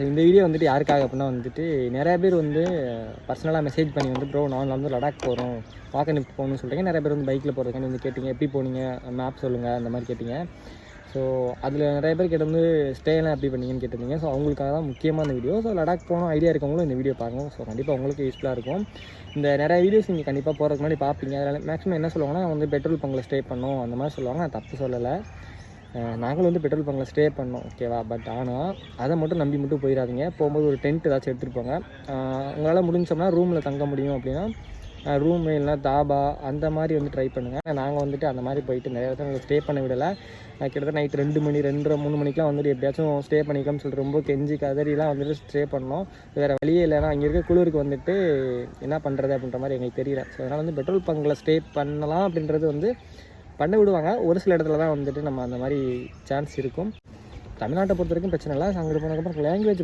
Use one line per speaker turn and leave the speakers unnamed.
இந்த வீடியோ வந்துட்டு யாருக்காக அப்படின்னா வந்துட்டு நிறைய பேர் வந்து பர்சனலாக மெசேஜ் பண்ணி வந்து ப்ரோ நான் வந்து லடாக் போகிறோம் வாக்கனிப் போகணும்னு சொல்கிறீங்க. நிறைய பேர் வந்து பைக்கில் போகிறதுக்காண்டி வந்து கேட்டிங்க, எப்படி போனீங்க, மேப் சொல்லுங்கள், அந்த மாதிரி கேட்டிங்க. ஸோ அதில் நிறைய பேர் கேட்டு வந்து ஸ்டேலாம் எப்படி பண்ணீங்கன்னு கேட்டிருந்தீங்க. ஸோ அவங்களுக்காக தான் முக்கியமாக இந்த வீடியோ. ஸோ லடாக் போகணும் ஐடியா இருக்கவங்களும் இந்த வீடியோ பாருங்கள். ஸோ கண்டிப்பாக உங்களுக்கு யூஸ்ஃபுல்லாக இருக்கும். இந்த நிறைய வீடியோஸ் நீங்கள் கண்டிப்பாக போகிறதுக்கு முன்னாடி பார்ப்பீங்க. அதில் மேக்ஸிமம் என்ன சொல்லுவாங்கன்னா வந்து பெட்ரோல் பங்கில் ஸ்டே பண்ணோம் அந்த மாதிரி சொல்லுவாங்க. நான் தப்பு சொல்லலை. நாங்களும் வந்து பெட்ரோல் பங்கில் ஸ்டே பண்ணோம், ஓகேவா. பட் ஆனால் அதை மட்டும் நம்பி மட்டும் போயிடாதீங்க. போகும்போது ஒரு டென்ட் ஏதாச்சும் எடுத்துகிட்டு போங்க. உங்களால் முடிஞ்சோம்னா ரூமில் தங்க முடியும் அப்படின்னா ரூமு இல்லைனா தாபா அந்த மாதிரி வந்து ட்ரை பண்ணுங்கள். நாங்கள் வந்துட்டு அந்த மாதிரி போயிட்டு நிறைய இடத்துல ஸ்டே பண்ண விடலை. கிட்டத்தட்ட நைட்டு 2 மணி 2:30 3 மணிக்கெலாம் வந்துட்டு எப்படியாச்சும் ஸ்டே பண்ணிக்கலாம்னு சொல்லிட்டு ரொம்ப கெஞ்சி கதறிலாம் வந்துட்டு ஸ்டே பண்ணோம். வேறு வழியே இல்லைனா அங்கே இருக்க குளிருக்கு வந்துட்டு என்ன பண்ணுறது அப்படின்ற மாதிரி எங்களுக்கு தெரியல. ஸோ அதனால் வந்து பெட்ரோல் பங்கில் ஸ்டே பண்ணலாம் அப்படின்றது வந்து பண்ண விடுவாங்க. ஒரு சில இடத்துல தான் வந்துட்டு நம்ம அந்த மாதிரி சான்ஸ் இருக்கும். தமிழ்நாட்டை பொறுத்த வரைக்கும் பிரச்சனை இல்லை. அங்கே போனதுக்கப்புறம் லாங்குவேஜ்